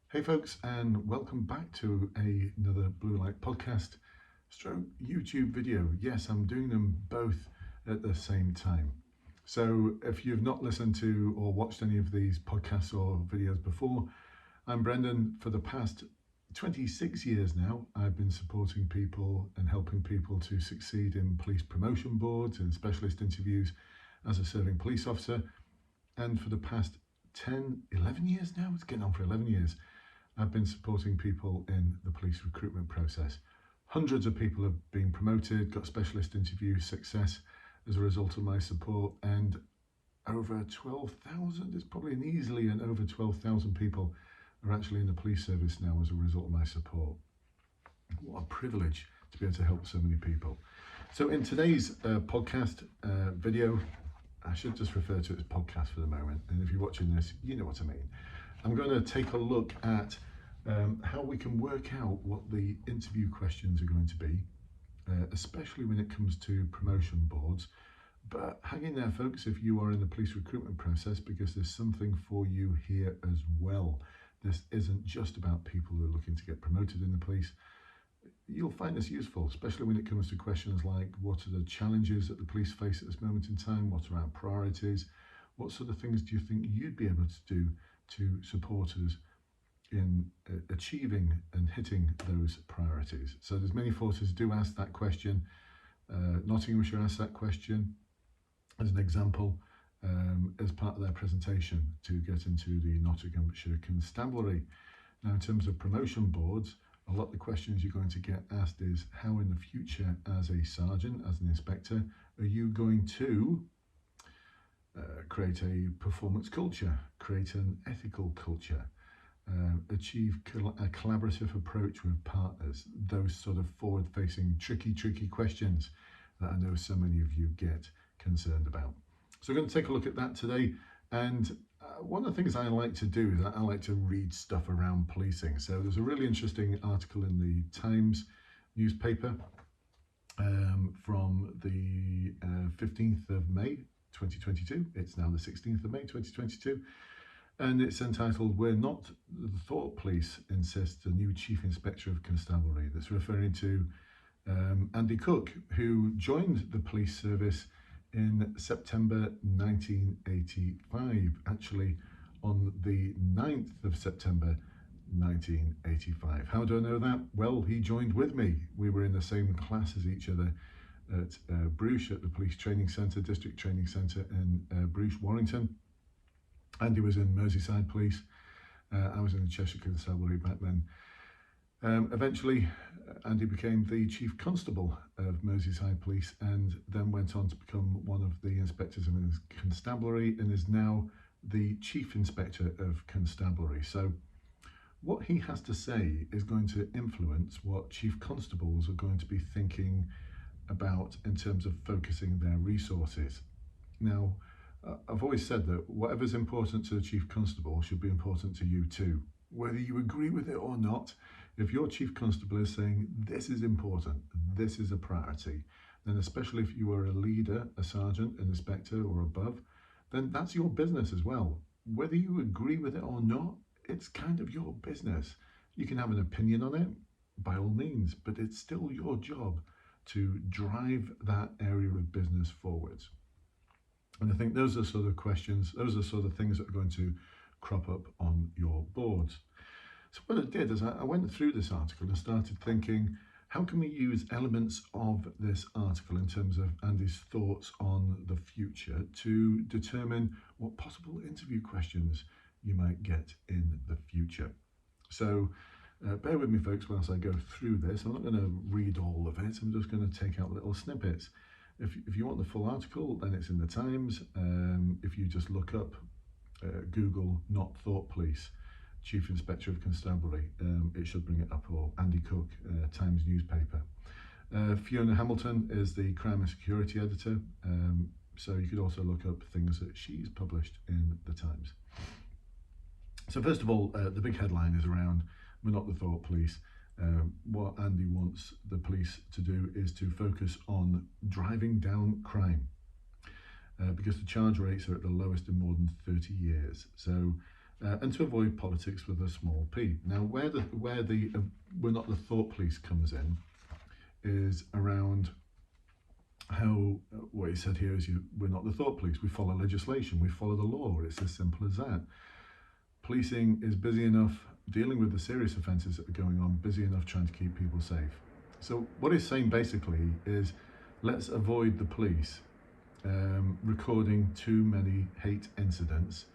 Hey folks, and welcome back to another Bluelight podcast stroke YouTube video. Yes, I'm doing them both at the same time. So if you've not listened to or watched any of these podcasts or videos before, I'm Brendan. For the past 26 years now, I've been supporting people and helping people to succeed in police promotion boards and specialist interviews as a serving police officer. And for the past 11 years now, it's getting on for 11 years, I've been supporting people in the police recruitment process. Hundreds of people have been promoted, got specialist interview success as a result of my support, and over 12,000, it's probably over 12,000 people are actually in the police service now as a result of my support. What a privilege to be able to help so many people. So in today's podcast video, I should just refer to it as podcast for the moment, and if you're watching this, you know what I mean. I'm going to take a look at how we can work out what the interview questions are going to be, especially when it comes to promotion boards. But hang in there, folks, if you are in the police recruitment process, because there's something for you here as well. This isn't just about people who are looking to get promoted in the police. You'll find this useful, especially when it comes to questions like what are the challenges that the police face at this moment in time, what are our priorities, what sort of things do you think you'd be able to do to support us in achieving and hitting those priorities. So there's many forces do ask that question. Nottinghamshire asked that question as an example as part of their presentation to get into the Nottinghamshire Constabulary. Now, in terms of promotion boards, a lot of the questions you're going to get asked is how in the future as a sergeant, as an inspector, are you going to create a performance culture, create an ethical culture, achieve a collaborative approach with partners, those sort of forward-facing, tricky questions that I know so many of you get concerned about. So we're going to take a look at that today. And one of the things I like to do is I like to read stuff around policing. So there's a really interesting article in the Times newspaper from the 15th of May 2022. It's now the 16th of May 2022. And it's entitled, "We're Not the Thought Police," insists a new Chief Inspector of Constabulary. That's referring to Andy Cooke, who joined the police service in September 1985, actually on the 9th of September 1985. How do I know that? Well, he joined with me. We were in the same class as each other at Bruges, at the Police Training Centre, District Training Centre in Bruges, Warrington. Andy was in Merseyside Police. I was in the Cheshire Constabulary back then. Eventually, Andy became the Chief Constable of Merseyside Police and then went on to become one of the inspectors of the Constabulary and is now the Chief Inspector of Constabulary. So what he has to say is going to influence what Chief Constables are going to be thinking about in terms of focusing their resources. Now, I've always said that whatever's important to the Chief Constable should be important to you too. Whether you agree with it or not, if your Chief Constable is saying this is important, this is a priority, then especially if you are a leader, a sergeant, an inspector or above, then that's your business as well. Whether you agree with it or not, it's kind of your business. You can have an opinion on it, by all means, but it's still your job to drive that area of business forwards. And I think those are sort of questions, those are sort of things that are going to crop up on your boards. So what I did is I went through this article and started thinking, how can we use elements of this article in terms of Andy's thoughts on the future to determine what possible interview questions you might get in the future. So bear with me, folks, whilst I go through this. I'm not going to read all of it. I'm just going to take out little snippets. If you want the full article, then it's in the Times. If you just look up, Google "Not Thought Police, Chief Inspector of Constabulary," it should bring it up, or Andy Cooke, Times newspaper. Fiona Hamilton is the Crime and Security Editor, so you could also look up things that she's published in the Times. So first of all, the big headline is around "We're Not the Thought Police." What Andy wants the police to do is to focus on driving down crime because the charge rates are at the lowest in more than 30 years. So and to avoid politics with a small p. Now, where the we're not the thought police comes in is around how what he said here is we're not the thought police. We follow legislation. We follow the law. It's as simple as that. Policing is busy enough dealing with the serious offences that are going on, busy enough trying to keep people safe. So what he's saying basically is let's avoid the police recording too many hate incidents,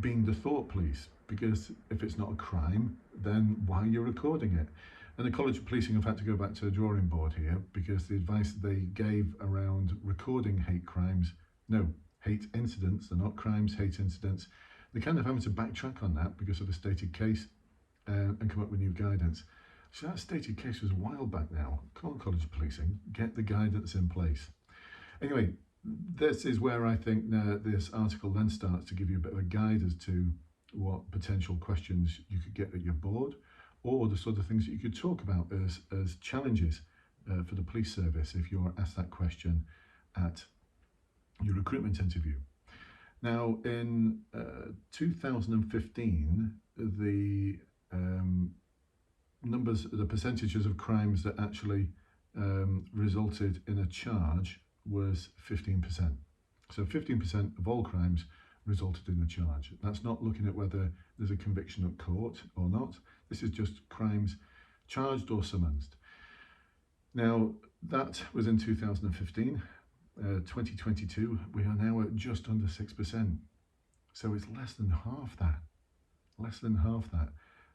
being the thought police, because if it's not a crime, then why are you recording it? And the College of Policing have had to go back to a drawing board here because the advice they gave around recording hate crimes, no, hate incidents, they're not crimes, hate incidents. They're kind of having to backtrack on that because of a stated case and come up with new guidance. So that stated case was a while back now. Come on, College of Policing, get the guidance in place. Anyway, this is where I think this article then starts to give you a bit of a guide as to what potential questions you could get at your board, or the sort of things that you could talk about as challenges for the police service if you're asked that question at your recruitment interview. Now, in 2015, the percentages of crimes that actually resulted in a charge was 15%. So 15% of all crimes resulted in a charge. That's not looking at whether there's a conviction at court or not. This is just crimes charged or summoned. Now, that was in 2015. 2022, we are now at just under 6%. So it's less than half that. Less than half that.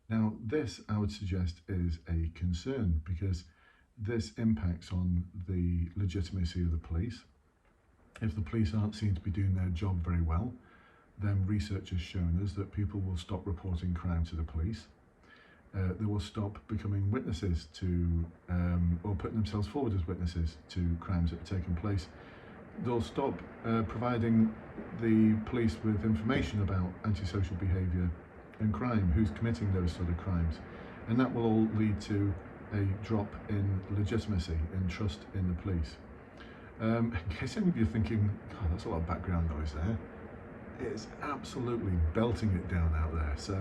Now, this, I would suggest, is a concern because this impacts on the legitimacy of the police. If the police aren't seen to be doing their job very well, then research has shown us that people will stop reporting crime to the police. They will stop becoming witnesses to, or putting themselves forward as witnesses to crimes that have taken place. They'll stop providing the police with information about antisocial behaviour and crime, who's committing those sort of crimes. And that will all lead to a drop in legitimacy and trust in the police. In case any of you are thinking, God, that's a lot of background noise there. It's absolutely belting it down out there. So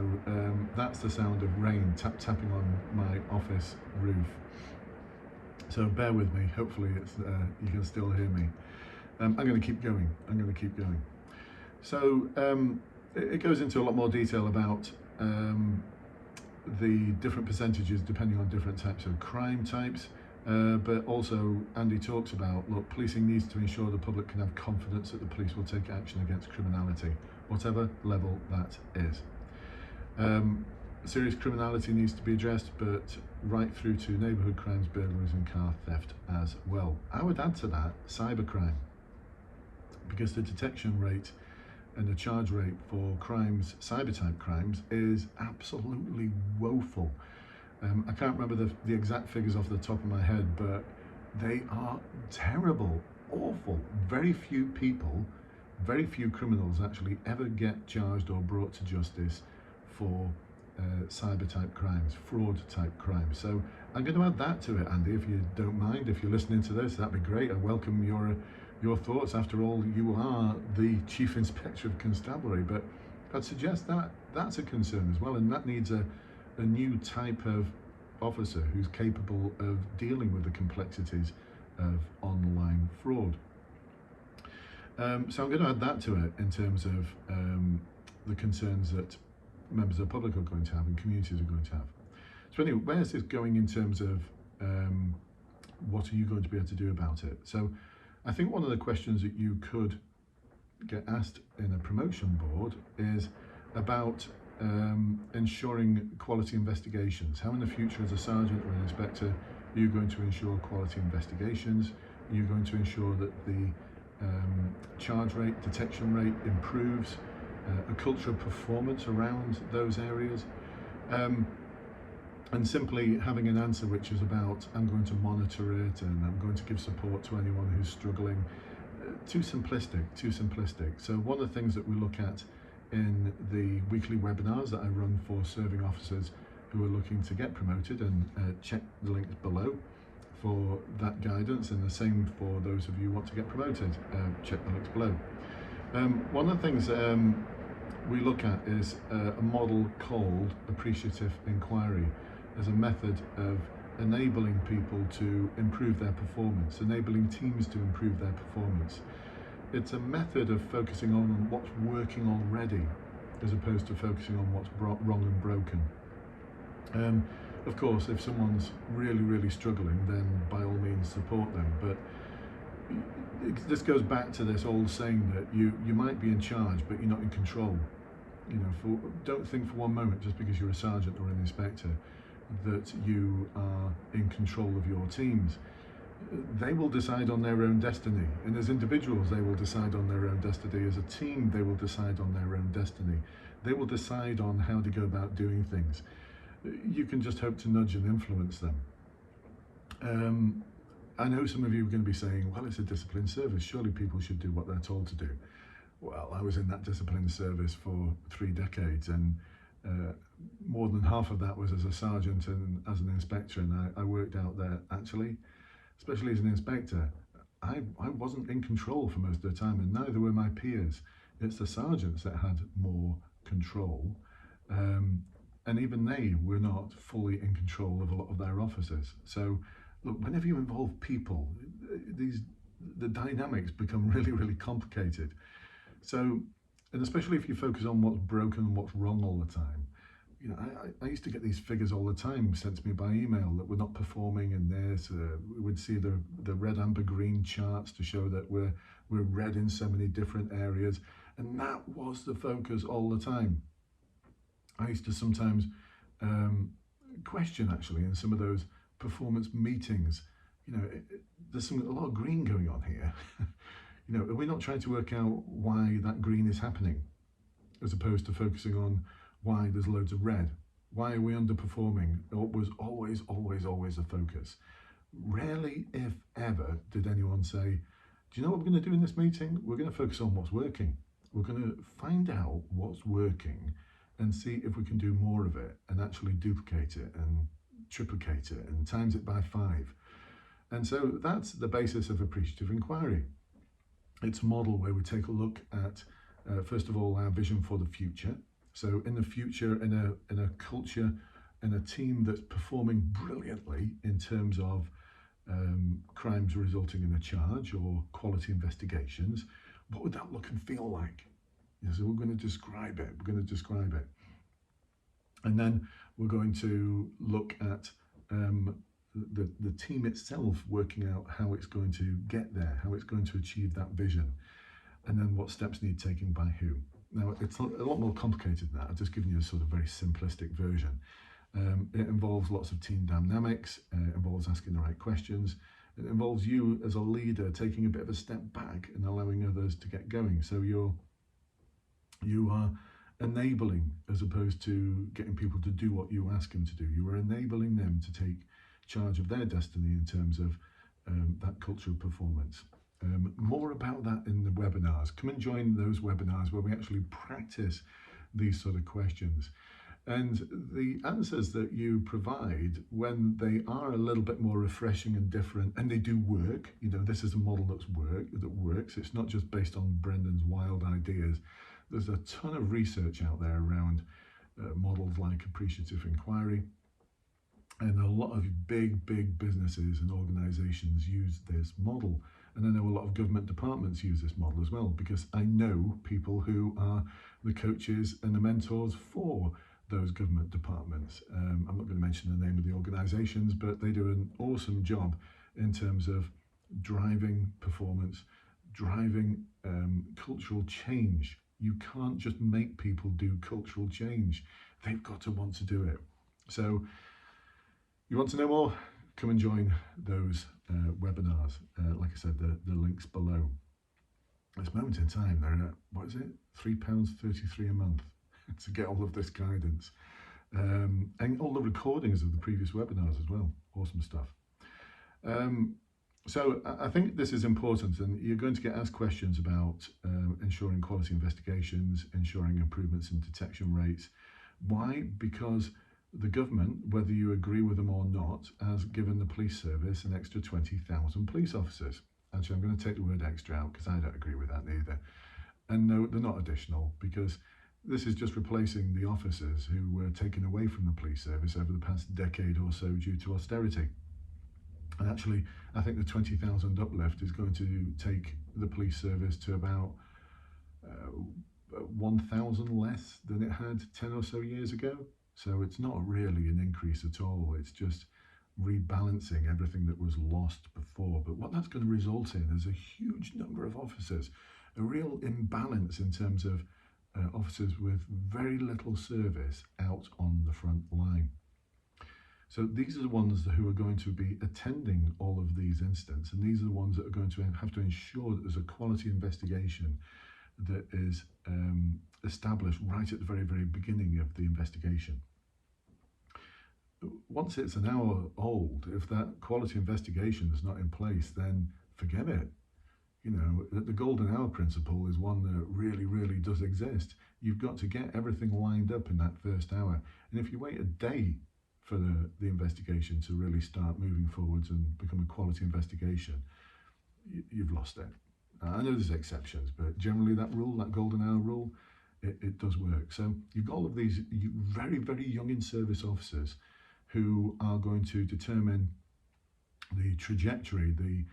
that's the sound of rain tapping on my office roof. So bear with me. Hopefully it's you can still hear me. I'm going to keep going. So it goes into a lot more detail about the different percentages depending on different types of crime types. But also Andy talks about, look, policing needs to ensure the public can have confidence that the police will take action against criminality, whatever level that is. Serious criminality needs to be addressed, but right through to neighbourhood crimes, burglaries and car theft as well. I would add to that cybercrime, because the detection rate and the charge rate for crimes, cyber type crimes, is absolutely woeful. I can't remember the exact figures off the top of my head, but they are terrible, awful. Very few people, very few criminals actually ever get charged or brought to justice for cyber type crimes, fraud type crimes. So I'm going to add that to it, Andy, if you don't mind. If you're listening to this, that'd be great. I welcome your thoughts. After all, you are the Chief Inspector of Constabulary, but I'd suggest that that's a concern as well, and that needs a new type of officer who's capable of dealing with the complexities of online fraud. So I'm going to add that to it in terms of the concerns that members of the public are going to have and communities are going to have. So anyway, where's this going in terms of what are you going to be able to do about it? So I think one of the questions that you could get asked in a promotion board is about ensuring quality investigations. How in the future as a sergeant or an inspector are you going to ensure quality investigations? Are you going to ensure that the charge rate, detection rate improves, a culture of performance around those areas? And simply having an answer which is about, I'm going to monitor it and I'm going to give support to anyone who's struggling. Too simplistic. So one of the things that we look at in the weekly webinars that I run for serving officers who are looking to get promoted, and check the links below for that guidance, and the same for those of you who want to get promoted, check the links below. One of the things we look at is a model called appreciative inquiry as a method of enabling people to improve their performance, enabling teams to improve their performance. It's a method of focusing on what's working already as opposed to focusing on what's wrong and broken. Of course, if someone's really struggling, then by all means support them, but this goes back to this old saying that you might be in charge but you're not in control. Don't think for one moment, just because you're a sergeant or an inspector, that you are in control of your teams. They will decide on their own destiny, and as individuals they will decide on their own destiny. As a team they will decide on their own destiny. They will decide on how to go about doing things. You can just hope to nudge and influence them. I know some of you are going to be saying, well, it's a disciplined service, surely people should do what they're told to do. Well, I was in that disciplined service for 3 decades, and more than half of that was as a sergeant and as an inspector, and I worked out there, actually, especially as an inspector, I wasn't in control for most of the time, and neither were my peers. It's the sergeants that had more control, and even they were not fully in control of a lot of their officers. So look, whenever you involve people, the dynamics become really complicated. So, and especially if you focus on what's broken and what's wrong all the time. I used to get these figures all the time sent to me by email that we're not performing in this. We would see the red, amber, green charts to show that we're red in so many different areas, and that was the focus all the time. I used to sometimes question, actually, in some of those performance meetings, there's a lot of green going on here. Are we not trying to work out why that green is happening, as opposed to focusing on why there's loads of red? Why are we underperforming? It was always a focus. Rarely, if ever, did anyone say, do you know what we're going to do in this meeting? We're going to focus on what's working. We're going to find out what's working and see if we can do more of it and actually duplicate it and triplicate it and times it by 5. And so that's the basis of appreciative inquiry. It's a model where we take a look at, first of all, our vision for the future. So in the future, in a culture, in a team that's performing brilliantly in terms of crimes resulting in a charge or quality investigations, what would that look and feel like? So we're going to describe it. And then we're going to look at the team itself working out how it's going to get there, how it's going to achieve that vision, and then what steps need taking by who. Now, it's a lot more complicated than that. I've just given you a sort of very simplistic version. It involves lots of team dynamics, it involves asking the right questions, it involves you as a leader taking a bit of a step back and allowing others to get going. So you are enabling as opposed to getting people to do what you ask them to do. You are enabling them to take charge of their destiny in terms of that culture of performance. More about that in the webinars. Come and join those webinars where we actually practice these sort of questions. And the answers that you provide, when they are a little bit more refreshing and different, and they do work, this is a model that works. It's not just based on Brendan's wild ideas. There's a ton of research out there around models like appreciative inquiry, and a lot of big businesses and organizations use this model. And I know a lot of government departments use this model as well, because I know people who are the coaches and the mentors for those government departments. I'm not going to mention the name of the organizations, but they do an awesome job in terms of driving performance, driving cultural change. You can't just make people do cultural change. They've got to want to do it. So you want to know more? Come and join those webinars. Like I said, the link's below. At this moment in time, they're at, what is it? £3.33 a month to get all of this guidance. And all the recordings of the previous webinars as well. Awesome stuff. So I think this is important, and you're going to get asked questions about ensuring quality investigations, ensuring improvements in detection rates. Why? Because the government, whether you agree with them or not, has given the police service an extra 20,000 police officers. Actually, I'm going to take the word extra out because I don't agree with that either. And no, they're not additional, because This is just replacing the officers who were taken away from the police service over the past decade or so due to austerity. And actually, I think the 20,000 uplift is going to take the police service to about 1,000 less than it had 10 or so years ago. So it's not really an increase at all. It's just rebalancing everything that was lost before. But what that's going to result in is a huge number of officers, a real imbalance in terms of officers with very little service out on the front line. So these are the ones who are going to be attending all of these incidents, and these are the ones that are going to have to ensure that there's a quality investigation that is established right at the very, very beginning of the investigation. Once it's an hour old, if that quality investigation is not in place, then forget it. You know, the golden hour principle is one that really, really does exist. You've got to get everything lined up in that first hour. And if you wait a day for the investigation to really start moving forwards and become a quality investigation, you've lost it. I know there's exceptions, but generally that rule, that golden hour rule, it does work. So you've got all of these very, very young in-service officers who are going to determine the trajectory, the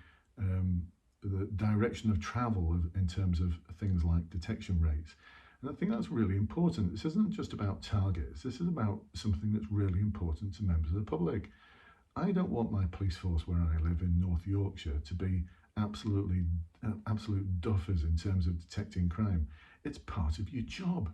direction of travel in terms of things like detection rates. And I think that's really important. This isn't just about targets. This is about something that's really important to members of the public. I don't want my police force where I live in North Yorkshire to be absolute duffers in terms of detecting crime. It's part of your job.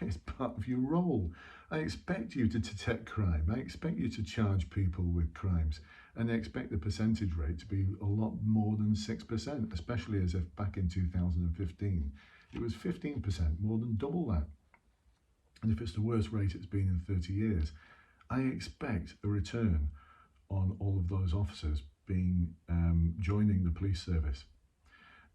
It's part of your role. I expect you to detect crime. I expect you to charge people with crimes. And I expect the percentage rate to be a lot more than 6%, especially as if back in 2015, it was 15%, more than double that. And if it's the worst rate it's been in 30 years, I expect a return on all of those officers being joining the police service.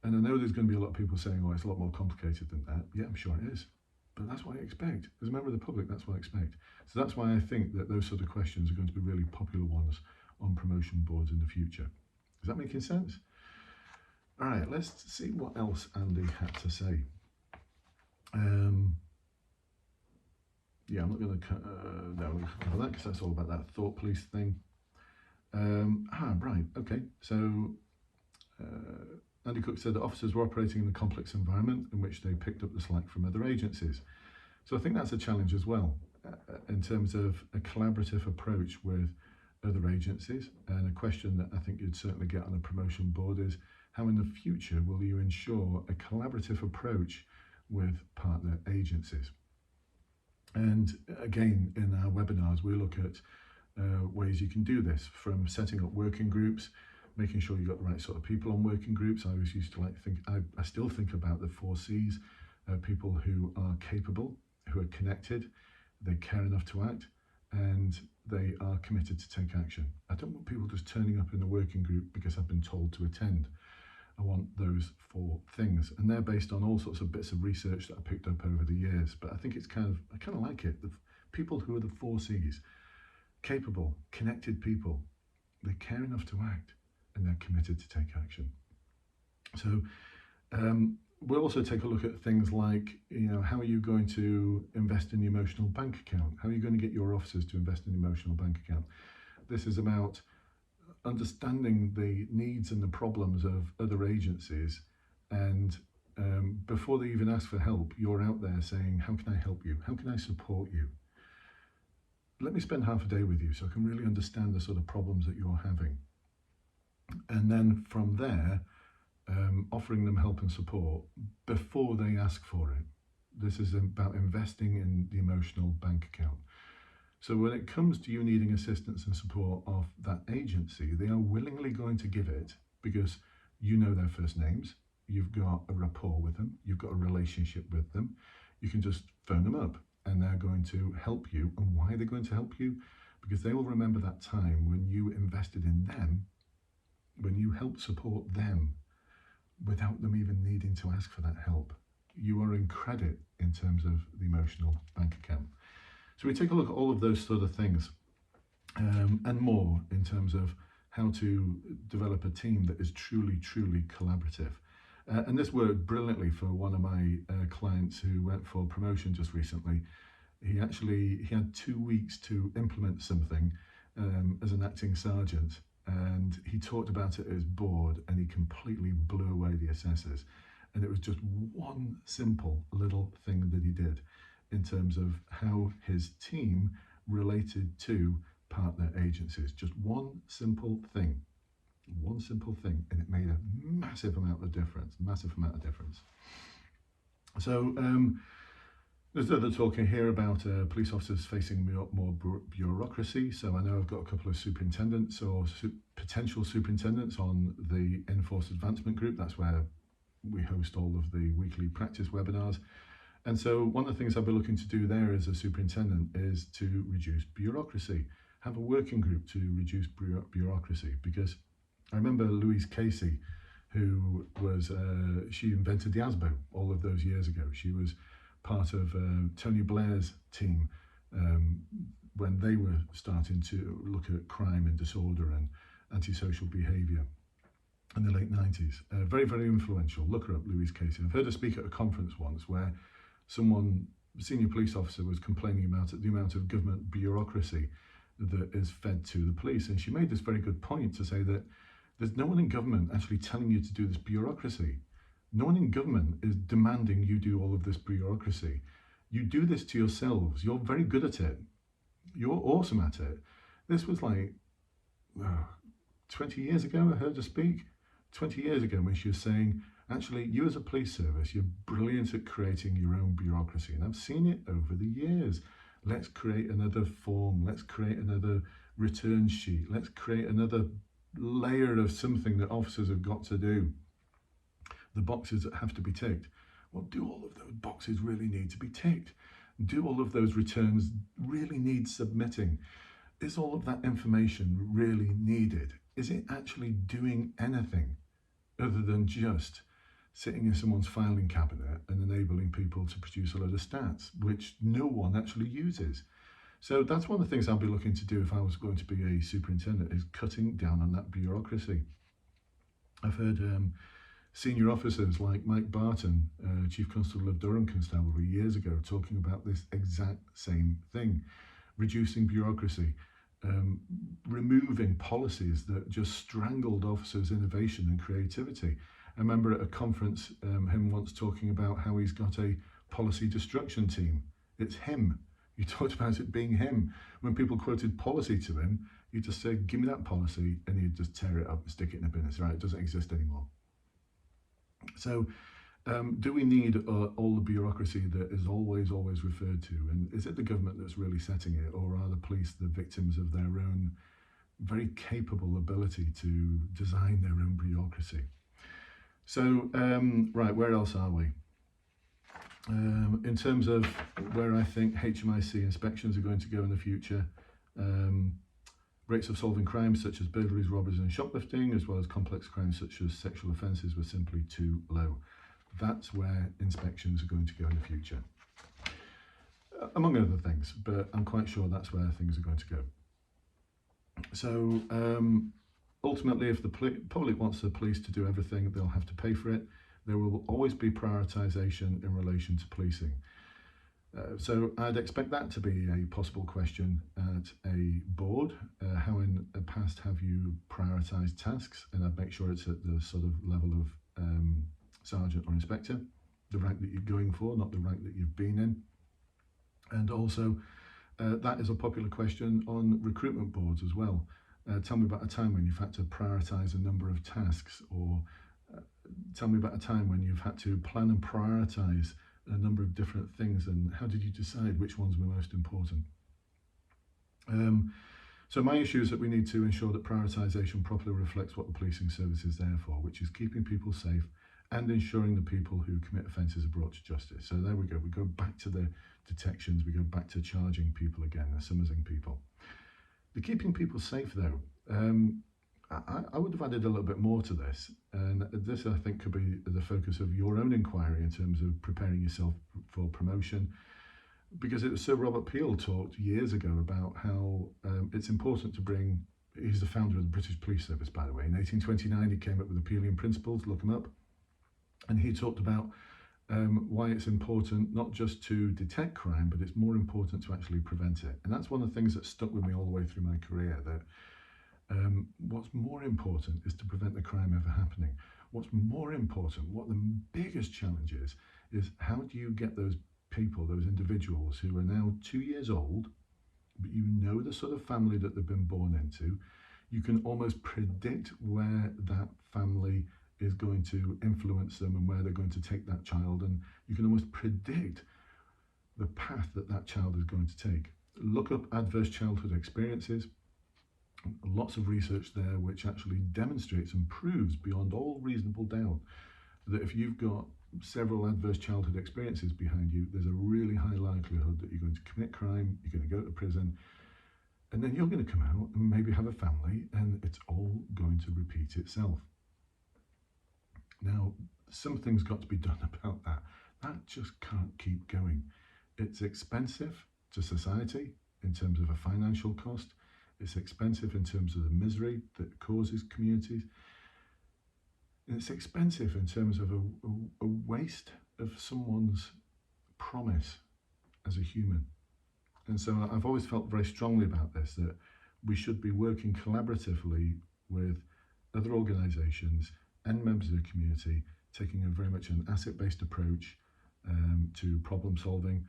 And I know there's going to be a lot of people saying, oh, it's a lot more complicated than that. Yeah, I'm sure it is. But that's what I expect. As a member of the public, that's what I expect. So that's why I think that those sort of questions are going to be really popular ones on promotion boards in the future. Is that making sense? All right, let's see what else Andy had to say. Yeah, I'm not going to cover that because that's all about that thought police thing. Right, okay. So Andy Cooke said that officers were operating in a complex environment in which they picked up the slack from other agencies. So I think that's a challenge as well in terms of a collaborative approach with other agencies. And a question that I think you'd certainly get on a promotion board is, how in the future will you ensure a collaborative approach with partner agencies? And again, in our webinars, we look at ways you can do this, from setting up working groups, making sure you've got the right sort of people on working groups. I always used to I still think about the 4 C's, people who are capable, who are connected, they care enough to act, and they are committed to take action. I don't want people just turning up in a working group because I've been told to attend. I want those 4 things, and they're based on all sorts of bits of research that I picked up over the years. But I think I kind of like it. The people who are the 4 C's, capable, connected people, they care enough to act, and they're committed to take action. So we'll also take a look at things like, how are you going to invest in the emotional bank account? How are you going to get your officers to invest in the emotional bank account? This is about understanding the needs and the problems of other agencies, and before they even ask for help, you're out there saying, how can I help you? How can I support you? Let me spend half a day with you so I can really understand the sort of problems that you're having. And then from there, offering them help and support before they ask for it. This is about investing in the emotional bank account. So when it comes to you needing assistance and support of that agency, they are willingly going to give it because you know their first names, you've got a rapport with them, you've got a relationship with them. You can just phone them up and they're going to help you. And why are they going to help you? Because they will remember that time when you invested in them, when you helped support them without them even needing to ask for that help. You are in credit in terms of the emotional bank account. So we take a look at all of those sort of things and more in terms of how to develop a team that is truly, truly collaborative. And this worked brilliantly for one of my clients who went for promotion just recently. He had 2 weeks to implement something as an acting sergeant, and he talked about it at his board, and he completely blew away the assessors. And it was just one simple little thing that he did in terms of how his team related to partner agencies. Just one simple thing, and it made a massive amount of difference. So there's other talking here about police officers facing more bureaucracy. So I know I've got a couple of superintendents or potential superintendents on the Enforced Advancement Group. That's where we host all of the weekly practice webinars. And so one of the things I'll be looking to do there as a superintendent is to reduce bureaucracy, have a working group to reduce bureaucracy. Because I remember Louise Casey, who was, she invented the ASBO all of those years ago. She was part of Tony Blair's team when they were starting to look at crime and disorder and antisocial behaviour in the late 90s. Very, very influential. Look her up, Louise Casey. I've heard her speak at a conference once where someone, a senior police officer, was complaining about the amount of government bureaucracy that is fed to the police. And she made this very good point to say that there's no one in government actually telling you to do this bureaucracy. No one in government is demanding you do all of this bureaucracy. You do this to yourselves. You're very good at it. You're awesome at it. This was like 20 years ago I heard her speak. 20 years ago when she was saying, actually, you as a police service, you're brilliant at creating your own bureaucracy. And I've seen it over the years. Let's create another form. Let's create another return sheet. Let's create another layer of something that officers have got to do. The boxes that have to be ticked. Well, do all of those boxes really need to be ticked? Do all of those returns really need submitting? Is all of that information really needed? Is it actually doing anything other than just sitting in someone's filing cabinet and enabling people to produce a load of stats, which no one actually uses? So that's one of the things I'll be looking to do if I was going to be a superintendent, is cutting down on that bureaucracy. I've heard senior officers like Mike Barton, Chief Constable of Durham Constabulary, years ago, talking about this exact same thing, reducing bureaucracy, removing policies that just strangled officers' innovation and creativity. I remember at a conference him once talking about how he's got a policy destruction team. It's him. He talked about it being him. When people quoted policy to him, he just said, give me that policy, and he'd just tear it up and stick it in a bin and say, right, it doesn't exist anymore. So do we need all the bureaucracy that is always referred to? And is it the government that's really setting it, or are the police the victims of their own very capable ability to design their own bureaucracy? So, right, where else are we? In terms of where I think HMIC inspections are going to go in the future, rates of solving crimes such as burglaries, robberies and shoplifting, as well as complex crimes such as sexual offences, were simply too low. That's where inspections are going to go in the future, among other things, but I'm quite sure that's where things are going to go. So ultimately, if the public wants the police to do everything, they'll have to pay for it. There will always be prioritisation in relation to policing. So I'd expect that to be a possible question at a board. How in the past have you prioritised tasks? And I'd make sure it's at the sort of level of sergeant or inspector, the rank that you're going for, not the rank that you've been in. And also, that is a popular question on recruitment boards as well. Tell me about a time when you've had to prioritise a number of tasks, or tell me about a time when you've had to plan and prioritise a number of different things, and how did you decide which ones were most important? So my issue is that we need to ensure that prioritisation properly reflects what the policing service is there for, which is keeping people safe and ensuring the people who commit offences are brought to justice. So there we go. We go back to the detections. We go back to charging people again, summoning people. The keeping people safe, though, I would have added a little bit more to this, and this I think could be the focus of your own inquiry in terms of preparing yourself for promotion, because it was Sir Robert Peel talked years ago about how it's important to bring, he's the founder of the British Police Service, by the way. In 1829 he came up with the Peelian Principles, look them up, And he talked about why it's important not just to detect crime, but it's more important to actually prevent it. And that's one of the things that stuck with me all the way through my career, that what's more important is to prevent the crime ever happening. What's more important, what the biggest challenge is how do you get those people, those individuals who are now 2 years old, but you know the sort of family that they've been born into. You can almost predict where that family is going to influence them and where they're going to take that child, and you can almost predict the path that that child is going to take. Look up adverse childhood experiences. Lots of research there which actually demonstrates and proves beyond all reasonable doubt that if you've got several adverse childhood experiences behind you, there's a really high likelihood that you're going to commit crime, you're going to go to prison, and then you're going to come out and maybe have a family, and it's all going to repeat itself. Now, something's got to be done about that. That just can't keep going. It's expensive to society in terms of a financial cost. It's expensive in terms of the misery that it causes communities. And it's expensive in terms of a waste of someone's promise as a human. And so I've always felt very strongly about this, that we should be working collaboratively with other organisations and members of the community, taking a very much an asset-based approach to problem solving,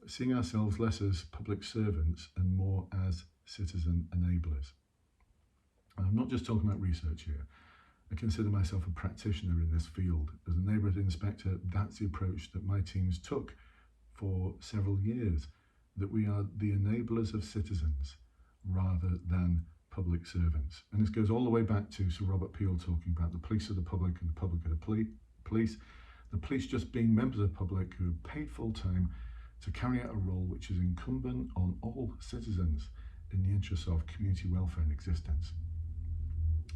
seeing ourselves less as public servants and more as citizen enablers. And I'm not just talking about research here. I consider myself a practitioner in this field. As a neighbourhood inspector, that's the approach that my teams took for several years, that we are the enablers of citizens rather than public servants. And this goes all the way back to Sir Robert Peel talking about the police of the public and the public of the police. The police just being members of the public who are paid full time to carry out a role which is incumbent on all citizens in the interests of community welfare and existence.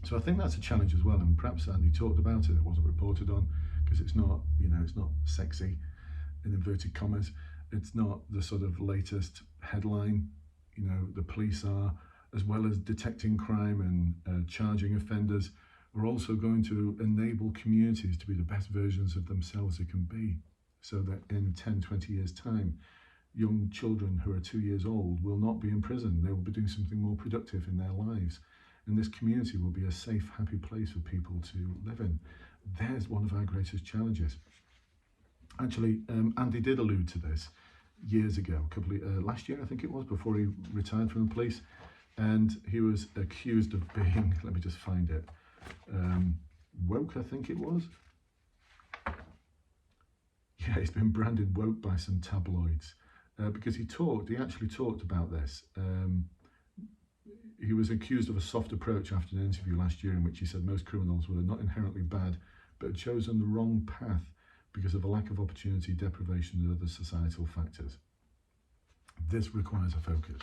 So I think that's a challenge as well, and perhaps Andy talked about it wasn't reported on because it's not, it's not sexy in inverted commas. It's not the sort of latest headline. The police are, as well as detecting crime and charging offenders, are also going to enable communities to be the best versions of themselves they can be, so that in 10, 20 years' time, young children who are 2 years old will not be in prison. They will be doing something more productive in their lives. And this community will be a safe, happy place for people to live in. There's one of our greatest challenges. Actually, Andy did allude to this years ago, last year I think it was, before he retired from the police, and he was accused of being, let me just find it, woke I think it was. Yeah, he's been branded woke by some tabloids because he actually talked about this. He was accused of a soft approach after an interview last year in which he said most criminals were not inherently bad, but had chosen the wrong path because of a lack of opportunity, deprivation, and other societal factors. This requires a focus.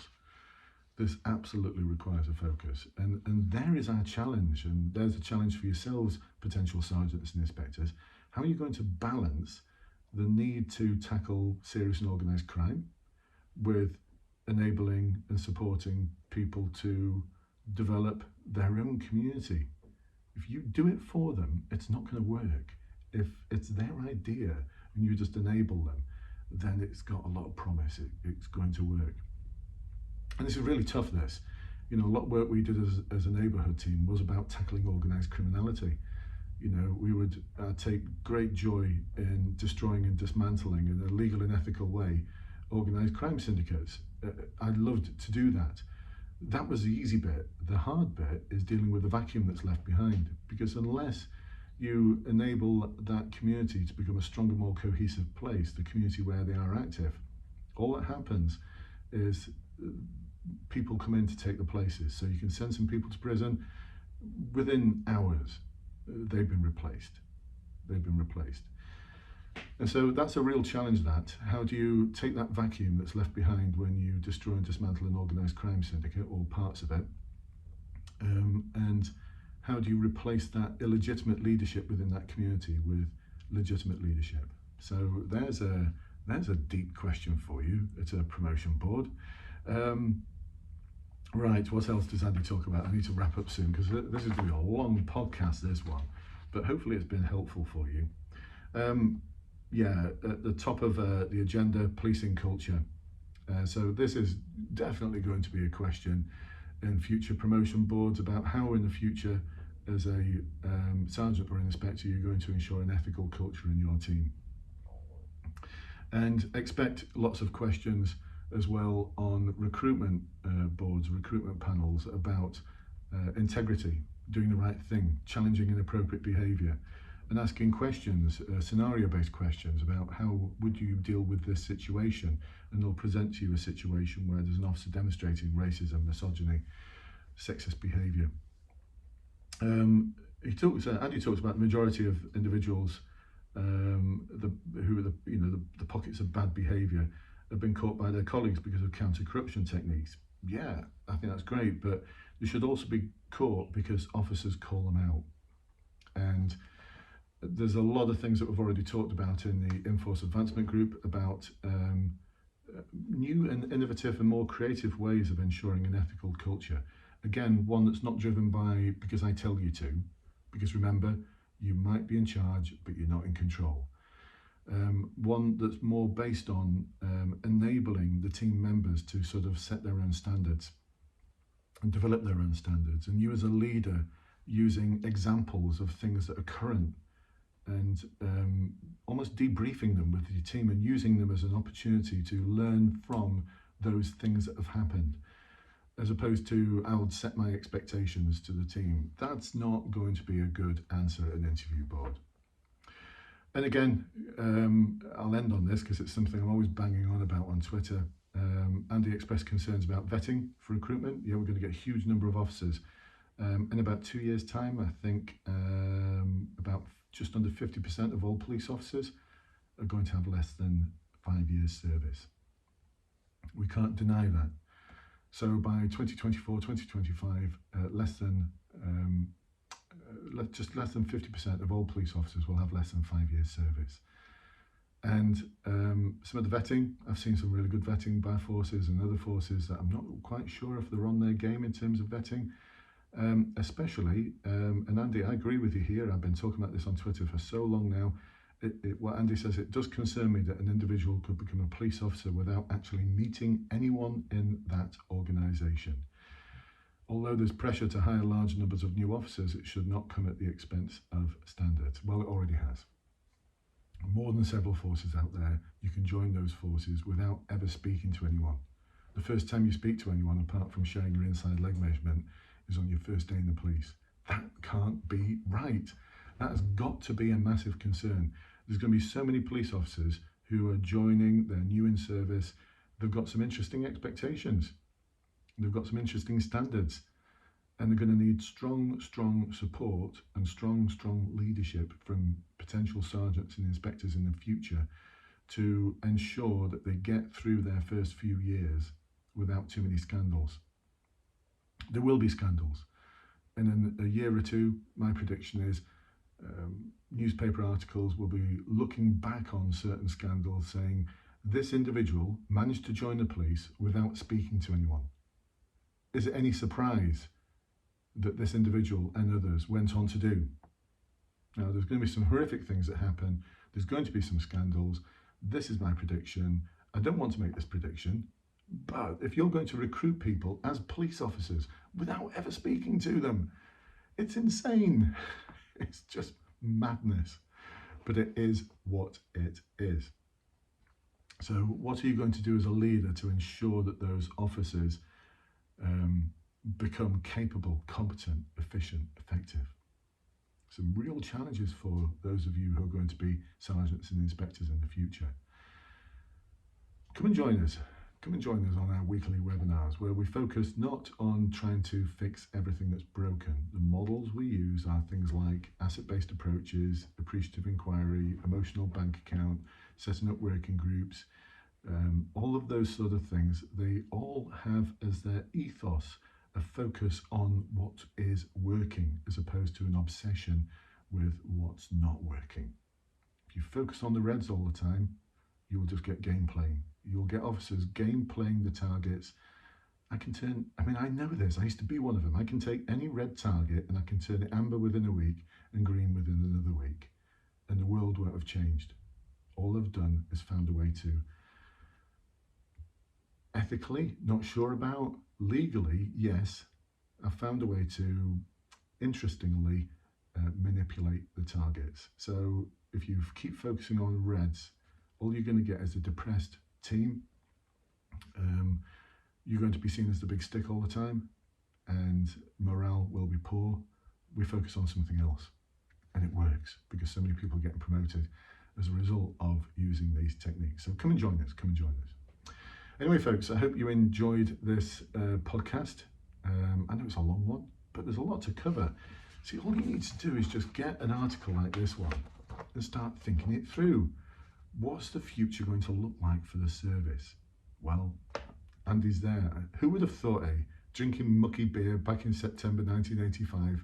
This absolutely requires a focus. And there is our challenge, and there's a challenge for yourselves, potential sergeants and inspectors. How are you going to balance the need to tackle serious and organised crime with enabling and supporting people to develop their own community? If you do it for them, it's not going to work. If it's their idea and you just enable them, then it's got a lot of promise. It's going to work. And this is really tough, this. A lot of work we did as a neighbourhood team was about tackling organised criminality. We would take great joy in destroying and dismantling in a legal and ethical way organised crime syndicates. I loved to do that. That was the easy bit. The hard bit is dealing with the vacuum that's left behind, because unless you enable that community to become a stronger, more cohesive place, the community where they are active, all that happens is people come in to take the places. So you can send some people to prison, within hours they've been replaced. And so that's a real challenge, that. How do you take that vacuum that's left behind when you destroy and dismantle an organised crime syndicate, or parts of it, and how do you replace that illegitimate leadership within that community with legitimate leadership? So there's a deep question for you. It's a promotion board. Right, what else does Andy talk about? I need to wrap up soon because this is going to be a long podcast, this one, but hopefully it's been helpful for you. Yeah, at the top of the agenda, policing culture. So this is definitely going to be a question in future promotion boards about how in the future as a sergeant or an inspector you're going to ensure an ethical culture in your team. And expect lots of questions as well on recruitment boards, recruitment panels about integrity, doing the right thing, challenging inappropriate behaviour, and asking questions, scenario-based questions about how would you deal with this situation, and they'll present to you a situation where there's an officer demonstrating racism, misogyny, sexist behaviour. Andy talks about the majority of individuals who are the pockets of bad behaviour have been caught by their colleagues because of counter-corruption techniques. Yeah, I think that's great, but they should also be caught because officers call them out. And there's a lot of things that we've already talked about in the Enforce Advancement Group about new and innovative and more creative ways of ensuring an ethical culture. Again, one that's not driven by because I tell you to, because remember, you might be in charge, but you're not in control. One that's more based on enabling the team members to sort of set their own standards and develop their own standards. And you as a leader using examples of things that are current and almost debriefing them with your team and using them as an opportunity to learn from those things that have happened, as opposed to I'll set my expectations to the team. That's not going to be a good answer at an interview board. And again, I'll end on this because it's something I'm always banging on about on Twitter. Andy expressed concerns about vetting for recruitment. Yeah, we're going to get a huge number of officers. In about 2 years' time, I think about just under 50% of all police officers are going to have less than 5 years service. We can't deny that. So by 2024, 2025, just less than 50% of all police officers will have less than 5 years service. And some of the vetting, I've seen some really good vetting by forces and other forces that I'm not quite sure if they're on their game in terms of vetting. Especially, and Andy, I agree with you here, I've been talking about this on Twitter for so long now, what Andy says, it does concern me that an individual could become a police officer without actually meeting anyone in that organisation. Although there's pressure to hire large numbers of new officers, it should not come at the expense of standards. Well, it already has. More than several forces out there, you can join those forces without ever speaking to anyone. The first time you speak to anyone, apart from sharing your inside leg measurement, is on your first day in the police. That can't be right. That has got to be a massive concern. There's going to be so many police officers who are joining, they're new in service, they've got some interesting expectations, they've got some interesting standards, and they're going to need strong support and strong leadership from potential sergeants and inspectors in the future to ensure that they get through their first few years without too many scandals. There will be scandals, and in a year or two, my prediction is newspaper articles will be looking back on certain scandals saying this individual managed to join the police without speaking to anyone. Is it any surprise that this individual and others went on to do? Now, there's going to be some horrific things that happen. There's going to be some scandals. This is my prediction. I don't want to make this prediction, but if you're going to recruit people as police officers without ever speaking to them, it's insane. It's just madness, but it is what it is. So what are you going to do as a leader to ensure that those officers become capable, competent, efficient, effective? Some real challenges for those of you who are going to be sergeants and inspectors in the future. Come and join us. Come and join us on our weekly webinars where we focus not on trying to fix everything that's broken. The models we use are things like asset-based approaches, appreciative inquiry, emotional bank account, setting up working groups, all of those sort of things. They all have as their ethos a focus on what is working as opposed to an obsession with what's not working. If you focus on the reds all the time, you will just get gameplay. You'll get officers game playing the targets. I know this, I used to be one of them. I can take any red target and I can turn it amber within a week and green within another week. and the world won't have changed. All they've done is found a way to, ethically, not sure about, legally, yes, I've found a way to, interestingly, manipulate the targets. So if you keep focusing on reds, all you're going to get is a depressed team. You're going to be seen as the big stick all the time, and morale will be poor. We focus on something else, and it works because so many people are getting promoted as a result of using these techniques. So come and join us, come and join us. Anyway, folks, I hope you enjoyed this podcast. I know it's a long one, but there's a lot to cover. See, all you need to do is just get an article like this one and start thinking it through. What's the future going to look like for the service? Well, Andy's there. Who would have thought, drinking mucky beer back in September 1985,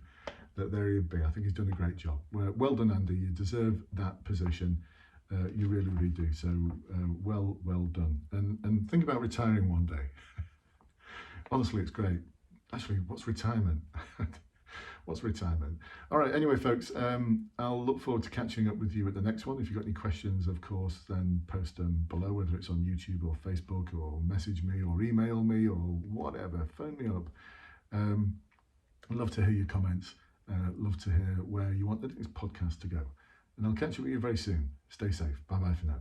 that there he'd be? I think he's done a great job. Well done, Andy. You deserve that position. You really, really do. So well done. And think about retiring one day. Honestly, it's great. Actually, what's retirement? What's retirement? All right, anyway, folks, I'll look forward to catching up with you at the next one. If you've got any questions, of course, then post them below, whether it's on YouTube or Facebook, or message me or email me or whatever. Phone me up. I'd love to hear your comments. Love to hear where you want the next podcast to go. And I'll catch up with you very soon. Stay safe. Bye-bye for now.